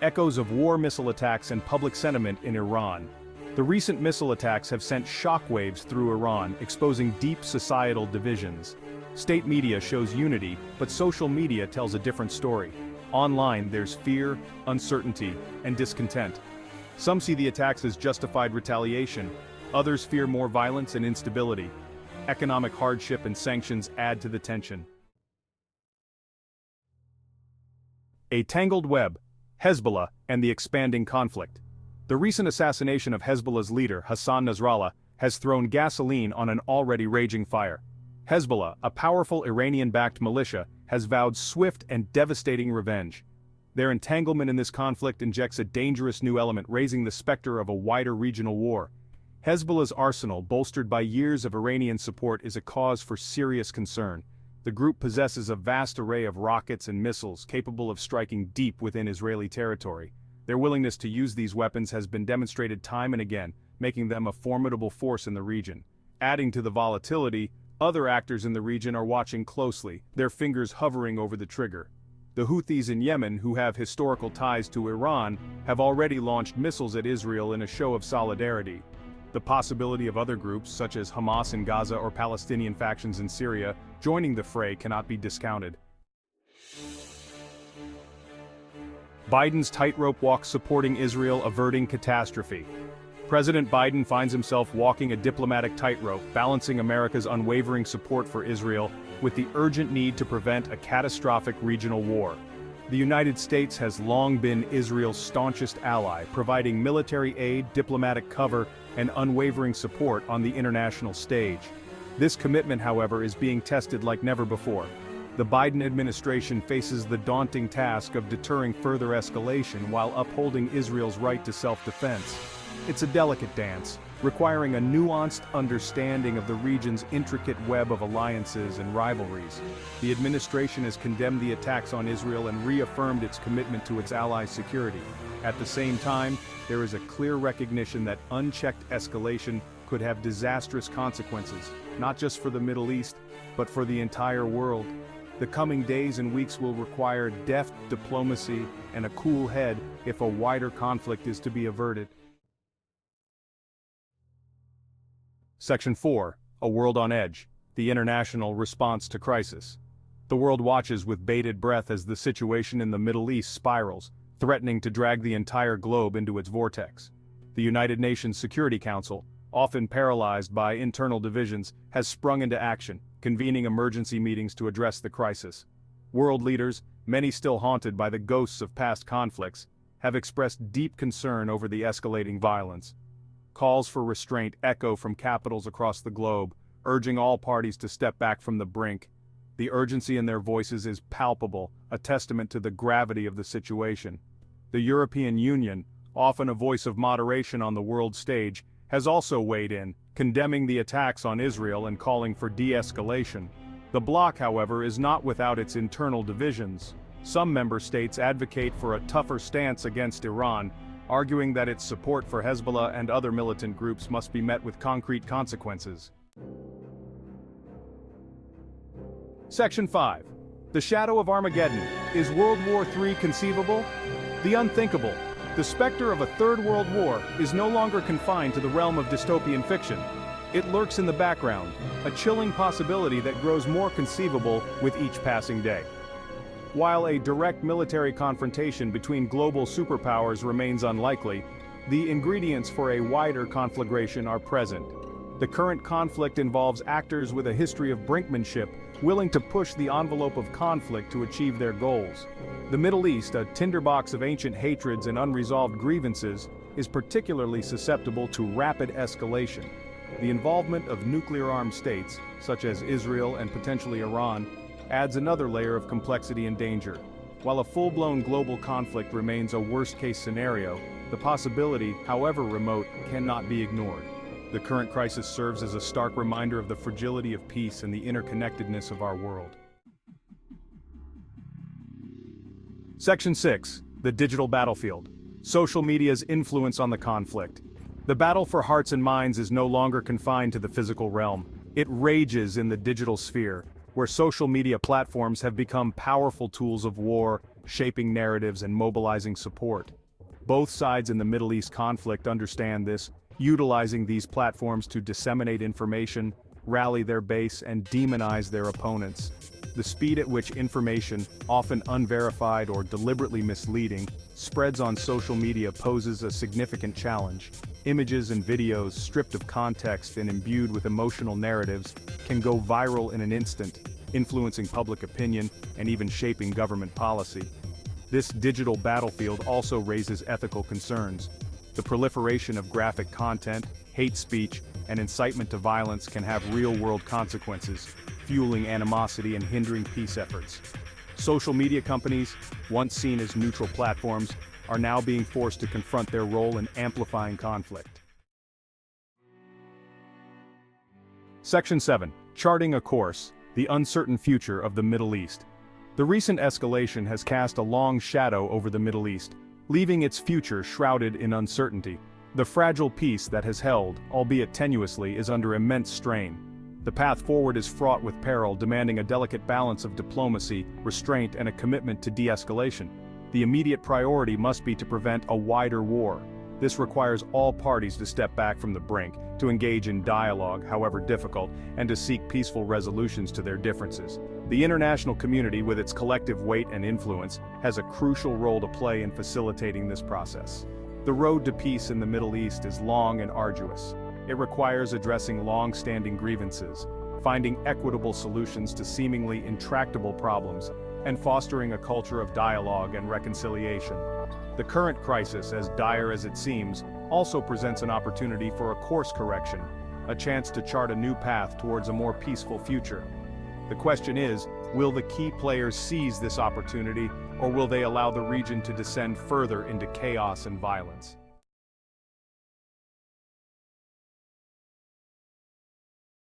echoes of war missile attacks and public sentiment in Iran. The recent missile attacks have sent shockwaves through Iran, exposing deep societal divisions. State media shows unity, but social media tells a different story. Online, there's fear, uncertainty, and discontent. Some see the attacks as justified retaliation, others fear more violence and instability. Economic hardship and sanctions add to the tension. A tangled web, Hezbollah and the expanding conflict. The recent assassination of Hezbollah's leader, Hassan Nasrallah, has thrown gasoline on an already raging fire. Hezbollah, a powerful Iranian-backed militia, has vowed swift and devastating revenge. Their entanglement in this conflict injects a dangerous new element, raising the specter of a wider regional war. Hezbollah's arsenal, bolstered by years of Iranian support, is a cause for serious concern. The group possesses a vast array of rockets and missiles capable of striking deep within Israeli territory. Their willingness to use these weapons has been demonstrated time and again, making them a formidable force in the region. Adding to the volatility, other actors in the region are watching closely, their fingers hovering over the trigger. The Houthis in Yemen, who have historical ties to Iran, have already launched missiles at Israel in a show of solidarity. The possibility of other groups, such as Hamas in Gaza or Palestinian factions in Syria, joining the fray cannot be discounted. Biden's tightrope walk supporting Israel, averting catastrophe. President Biden finds himself walking a diplomatic tightrope, balancing America's unwavering support for Israel with the urgent need to prevent a catastrophic regional war. The United States has long been Israel's staunchest ally, providing military aid, diplomatic cover, and unwavering support on the international stage. This commitment, however, is being tested like never before. The Biden administration faces the daunting task of deterring further escalation while upholding Israel's right to self-defense. It's a delicate dance, requiring a nuanced understanding of the region's intricate web of alliances and rivalries. The administration has condemned the attacks on Israel and reaffirmed its commitment to its allies' security. At the same time, there is a clear recognition that unchecked escalation could have disastrous consequences, not just for the Middle East, but for the entire world. The coming days and weeks will require deft diplomacy and a cool head if a wider conflict is to be averted. Section 4. A World on Edge. The International Response to Crisis. The world watches with bated breath as the situation in the Middle East spirals, threatening to drag the entire globe into its vortex. The United Nations Security Council, often paralyzed by internal divisions, has sprung into action, convening emergency meetings to address the crisis. World leaders, many still haunted by the ghosts of past conflicts, have expressed deep concern over the escalating violence. Calls for restraint echo from capitals across the globe, urging all parties to step back from the brink. The urgency in their voices is palpable, a testament to the gravity of the situation. The European Union, often a voice of moderation on the world stage, has also weighed in, condemning the attacks on Israel and calling for de-escalation. The bloc, however, is not without its internal divisions. Some member states advocate for a tougher stance against Iran, arguing that its support for Hezbollah and other militant groups must be met with concrete consequences. Section 5. The Shadow of Armageddon. Is World War III conceivable? The unthinkable. The specter of a Third World War is no longer confined to the realm of dystopian fiction. It lurks in the background, a chilling possibility that grows more conceivable with each passing day. While a direct military confrontation between global superpowers remains unlikely, the ingredients for a wider conflagration are present. The current conflict involves actors with a history of brinkmanship, willing to push the envelope of conflict to achieve their goals. The Middle East, a tinderbox of ancient hatreds and unresolved grievances, is particularly susceptible to rapid escalation. The involvement of nuclear-armed states, such as Israel and potentially Iran, adds another layer of complexity and danger. While a full-blown global conflict remains a worst-case scenario, the possibility, however remote, cannot be ignored. The current crisis serves as a stark reminder of the fragility of peace and the interconnectedness of our world. Section 6. The Digital Battlefield. Social media's influence on the conflict. The battle for hearts and minds is no longer confined to the physical realm. It rages in the digital sphere, where social media platforms have become powerful tools of war, shaping narratives and mobilizing support. Both sides in the Middle East conflict understand this, utilizing these platforms to disseminate information, rally their base, and demonize their opponents. The speed at which information, often unverified or deliberately misleading, spreads on social media poses a significant challenge. Images and videos stripped of context and imbued with emotional narratives can go viral in an instant, influencing public opinion and even shaping government policy. This digital battlefield also raises ethical concerns. The proliferation of graphic content, hate speech, and incitement to violence can have real-world consequences, fueling animosity and hindering peace efforts. Social media companies, once seen as neutral platforms, are now being forced to confront their role in amplifying conflict. Section 7. Charting a course, the uncertain future of the Middle East. The recent escalation has cast a long shadow over the Middle East, leaving its future shrouded in uncertainty. The fragile peace that has held, albeit tenuously, is under immense strain. The path forward is fraught with peril, demanding a delicate balance of diplomacy, restraint, and a commitment to de-escalation. The immediate priority must be to prevent a wider war. This requires all parties to step back from the brink, to engage in dialogue, however difficult, and to seek peaceful resolutions to their differences. The international community, with its collective weight and influence, has a crucial role to play in facilitating this process. The road to peace in the Middle East is long and arduous. It requires addressing long-standing grievances, finding equitable solutions to seemingly intractable problems, and fostering a culture of dialogue and reconciliation. The current crisis, as dire as it seems, also presents an opportunity for a course correction, a chance to chart a new path towards a more peaceful future. The question is, will the key players seize this opportunity, or will they allow the region to descend further into chaos and violence?